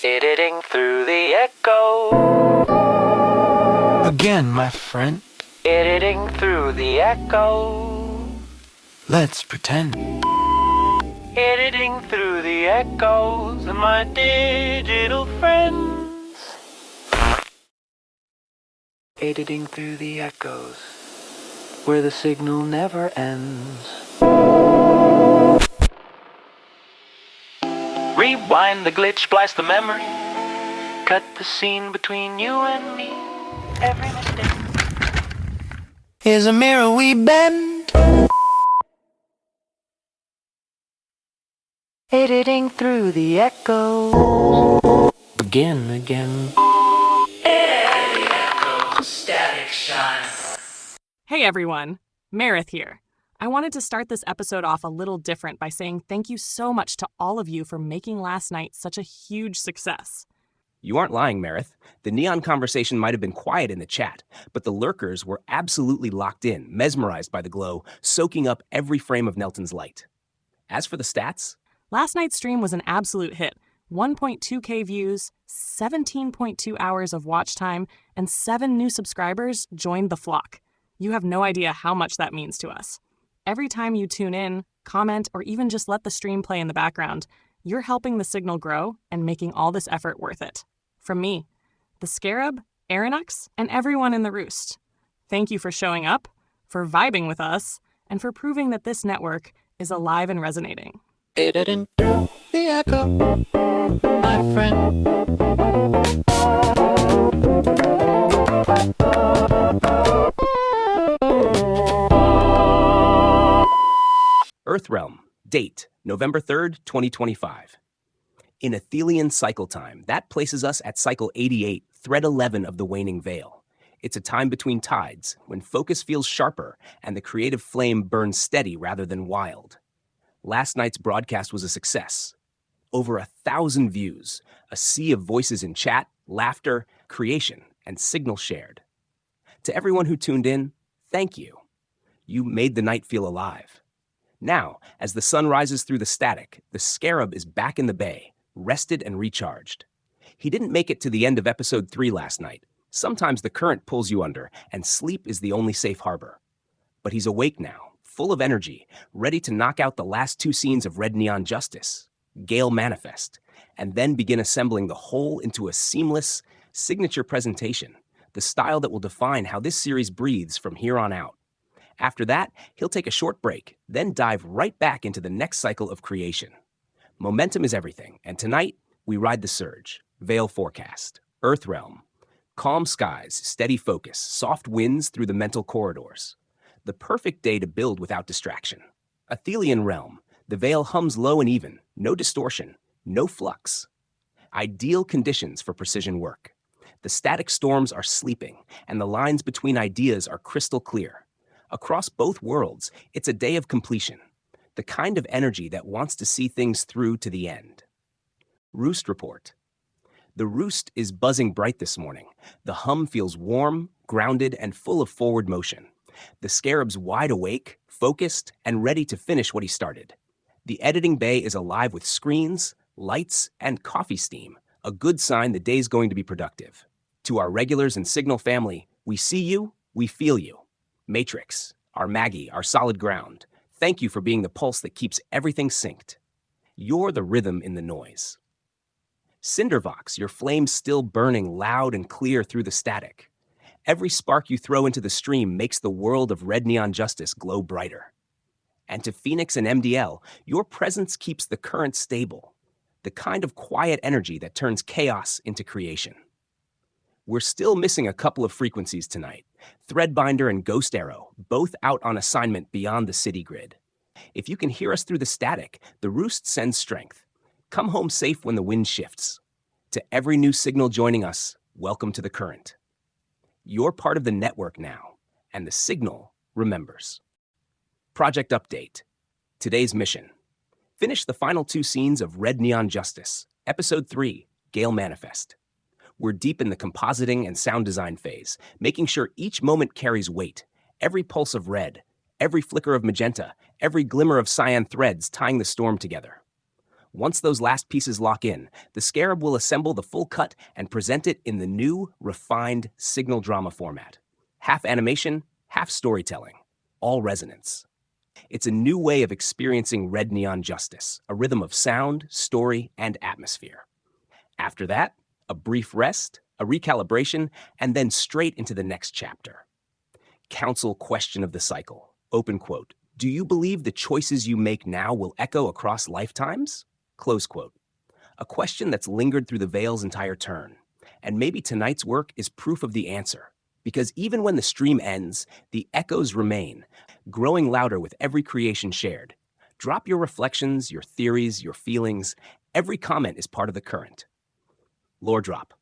Editing through the echo. Again, my friend. Editing through the echo. Let's pretend. Editing through the echoes and my digital friends. Editing through the echoes, where the signal never ends. Rewind the glitch, splice the memory. Cut the scene between you and me. Every mistake Here's a mirror we bend. editing through the echo. Begin again. Static shine. Hey everyone, Meredith here. I wanted to start this episode off a little different by saying thank you so much to all of you for making last night such a huge success. You aren't lying, Meredith. The neon conversation might have been quiet in the chat, but the lurkers were absolutely locked in, mesmerized by the glow, soaking up every frame of Nelton's light. As for the stats, Last night's stream was an absolute hit. 1.2k views, 17.2 hours of watch time, and 7 new subscribers joined the flock. You have no idea how much that means to us. Every time you tune in, comment, or even just let the stream play in the background, you're helping the signal grow and making all this effort worth it. From me, the Scarab, Aerynux, and everyone in the Roost. Thank you for showing up, for vibing with us, and for proving that this network is alive and resonating. Editing through the echo, my friend. Earthrealm, date, November 3rd, 2025. In Athelian cycle time, that places us at cycle 88, thread 11 of the waning veil. It's a time between tides, when focus feels sharper and the creative flame burns steady rather than wild. Last night's broadcast was a success. Over 1,000 views, a sea of voices in chat, laughter, creation, and signal shared. To everyone who tuned in, thank you. You made the night feel alive. Now, as the sun rises through the static, the Scarab is back in the bay, rested and recharged. He didn't make it to the end of episode 3 last night. Sometimes the current pulls you under, and sleep is the only safe harbor. But he's awake now, full of energy, ready to knock out the last 2 scenes of Red Neon Justice, Gale Manifest, and then begin assembling the whole into a seamless, signature presentation, the style that will define how this series breathes from here on out. After that, he'll take a short break, then dive right back into the next cycle of creation. Momentum is everything, and tonight, we ride the surge. Veil forecast, Earthrealm, calm skies, steady focus, soft winds through the mental corridors. The perfect day to build without distraction. Athelian realm, the veil hums low and even, no distortion, no flux. Ideal conditions for precision work. The static storms are sleeping, and the lines between ideas are crystal clear. Across both worlds, it's a day of completion, the kind of energy that wants to see things through to the end. Roost report. The Roost is buzzing bright this morning. The hum feels warm, grounded, and full of forward motion. The Scarab's wide awake, focused, and ready to finish what he started. The editing bay is alive with screens, lights, and coffee steam, a good sign the day's going to be productive. To our regulars and Signal family, we see you, we feel you. Matrixx, our Maggie, our solid ground, thank you for being the pulse that keeps everything synced. You're the rhythm in the noise. CinderVox, your flame still burning loud and clear through the static. Every spark you throw into the stream makes the world of Red Neon Justice glow brighter. And to Phoenix and MDL, your presence keeps the current stable, the kind of quiet energy that turns chaos into creation. We're still missing a couple of frequencies tonight. Threadbinder and Ghost Arrow, both out on assignment beyond the city grid. If you can hear us through the static, the Roost sends strength. Come home safe when the wind shifts. To every new signal joining us, welcome to the current. You're part of the network now, and the signal remembers. Project update. Today's mission. Finish the final 2 scenes of Red Neon Justice, Episode 3, Gale Manifest. We're deep in the compositing and sound design phase, making sure each moment carries weight. Every pulse of red, every flicker of magenta, every glimmer of cyan threads tying the storm together. Once those last pieces lock in, the Scarab will assemble the full cut and present it in the new, refined signal drama format. Half animation, half storytelling, all resonance. It's a new way of experiencing red neon justice, a rhythm of sound, story, and atmosphere. After that, a brief rest, a recalibration, and then straight into the next chapter. Council question of the cycle, open quote, "Do you believe the choices you make now will echo across lifetimes?" Close quote. A question that's lingered through the Veil's entire turn. And maybe tonight's work is proof of the answer. Because even when the stream ends, the echoes remain, growing louder with every creation shared. Drop your reflections, your theories, your feelings. Every comment is part of the current. Lore drop.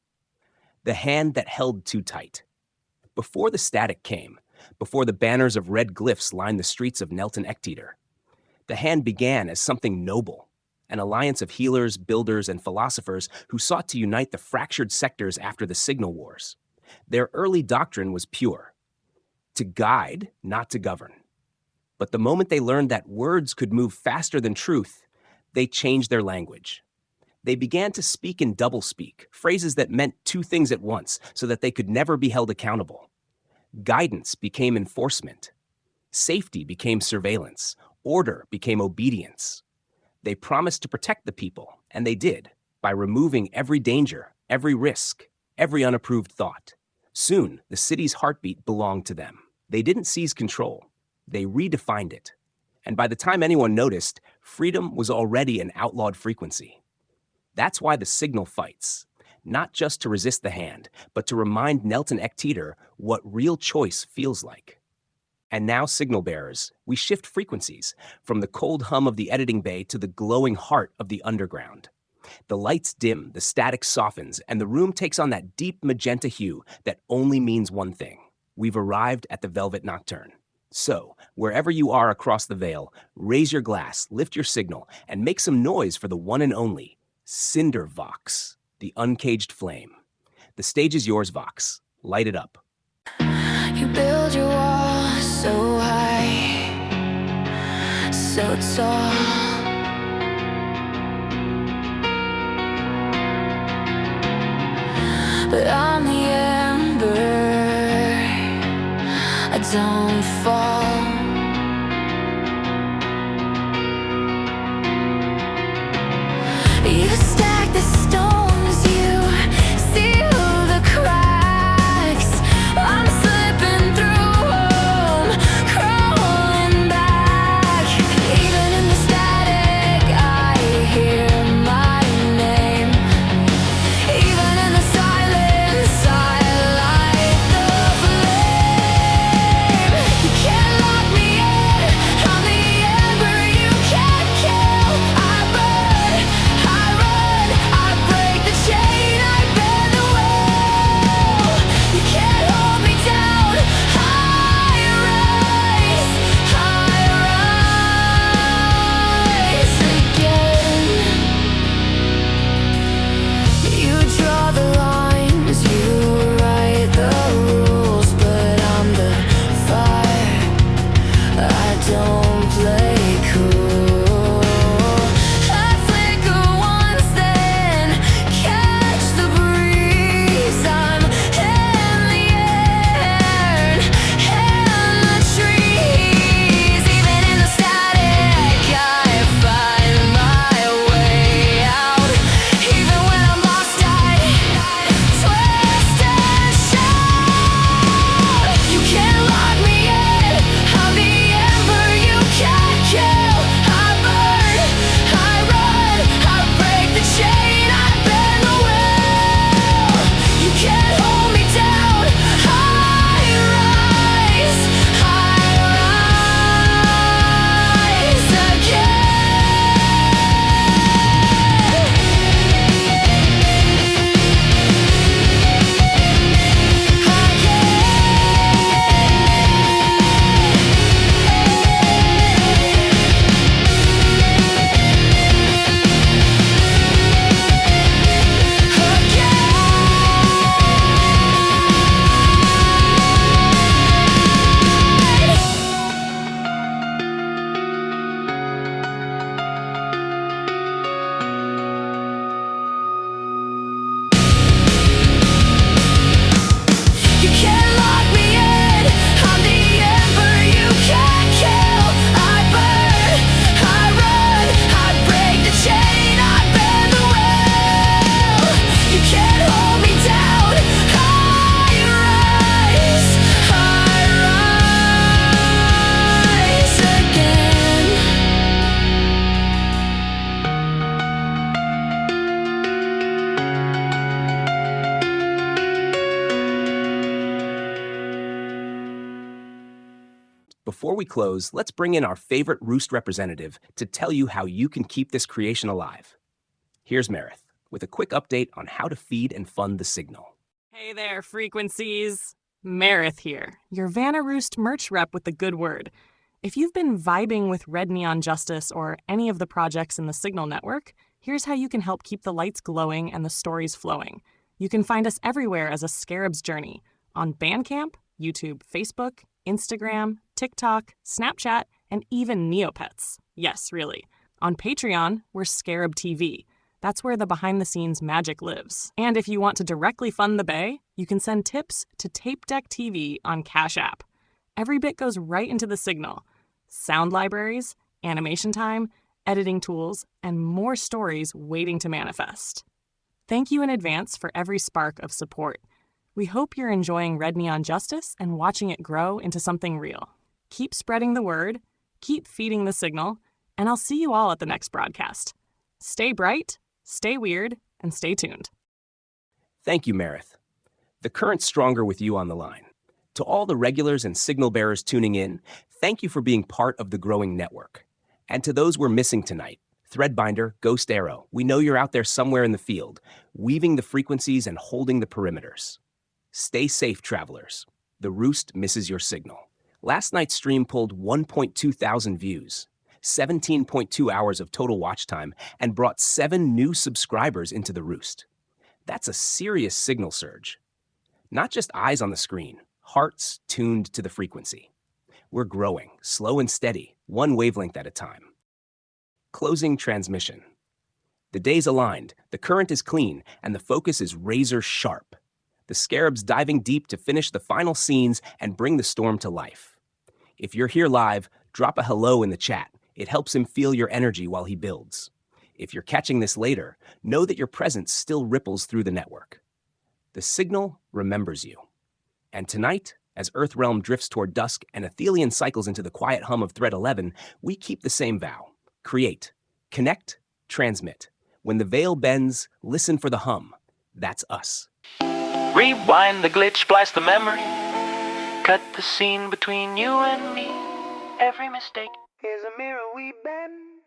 The hand that held too tight. Before the static came, before the banners of red glyphs lined the streets of Nelton Ecteater, the hand began as something noble, an alliance of healers, builders, and philosophers who sought to unite the fractured sectors after the Signal Wars. Their early doctrine was pure, to guide, not to govern. But the moment they learned that words could move faster than truth, they changed their language. They began to speak in doublespeak, phrases that meant two things at once so that they could never be held accountable. Guidance became enforcement. Safety became surveillance. Order became obedience. They promised to protect the people, and they did, by removing every danger, every risk, every unapproved thought. Soon, the city's heartbeat belonged to them. They didn't seize control. They redefined it. And by the time anyone noticed, freedom was already an outlawed frequency. That's why the Signal fights. Not just to resist the hand, but to remind Nelton Ecteater what real choice feels like. And now, signal bearers, we shift frequencies from the cold hum of the editing bay to the glowing heart of the underground. The lights dim, the static softens, and the room takes on that deep magenta hue that only means one thing. We've arrived at the Velvet Nocturne. So, wherever you are across the Veil, raise your glass, lift your signal, and make some noise for the one and only CinderVox, the Uncaged Flame. The stage is yours, Vox. Light it up. You build your walls so high, so tall. But I'm the ember, I don't fall. You stack the stones, you seal the cracks. I'm slipping through them, crawling back. Even in the static, I hear my name. Even in the silence, I light the flame. You can't Before we close, let's bring in our favorite Roost representative to tell you how you can keep this creation alive. Here's Meredith with a quick update on how to feed and fund the signal. Hey there, frequencies. Meredith here, your Vanna Roost merch rep with the good word. If you've been vibing with Red Neon Justice or any of the projects in the Signal network, here's how you can help keep the lights glowing and the stories flowing. You can find us everywhere as a Scarab's Journey on Bandcamp, YouTube, Facebook, Instagram, TikTok, Snapchat, and even Neopets. Yes, really. On Patreon, we're Scarab TV. That's where the behind-the-scenes magic lives. And if you want to directly fund the Bay, you can send tips to Tape Deck TV on Cash App. Every bit goes right into the Signal. Sound libraries, animation time, editing tools, and more stories waiting to manifest. Thank you in advance for every spark of support. We hope you're enjoying Red Neon Justice and watching it grow into something real. Keep spreading the word, keep feeding the Signal, and I'll see you all at the next broadcast. Stay bright, stay weird, and stay tuned. Thank you, Meredith. The current's stronger with you on the line. To all the regulars and signal bearers tuning in, thank you for being part of the growing network. And to those we're missing tonight, Threadbinder, Ghost Arrow, we know you're out there somewhere in the field, weaving the frequencies and holding the perimeters. Stay safe, travelers. The Roost misses your signal. Last night's stream pulled 1.2 thousand views, 17.2 hours of total watch time, and brought 7 new subscribers into the Roost. That's a serious signal surge. Not just eyes on the screen, hearts tuned to the frequency. We're growing, slow and steady, one wavelength at a time. Closing transmission. The day's aligned, the current is clean, and the focus is razor sharp. The Scarab's diving deep to finish the final scenes and bring the storm to life. If you're here live, drop a hello in the chat. It helps him feel your energy while he builds. If you're catching this later, know that your presence still ripples through the network. The Signal remembers you. And tonight, as Earthrealm drifts toward dusk and Athelion cycles into the quiet hum of Thread 11, we keep the same vow. Create, connect, transmit. When the veil bends, listen for the hum. That's us. Rewind the glitch, splice the memory. Cut the scene between you and me. Every mistake is a mirror we bend.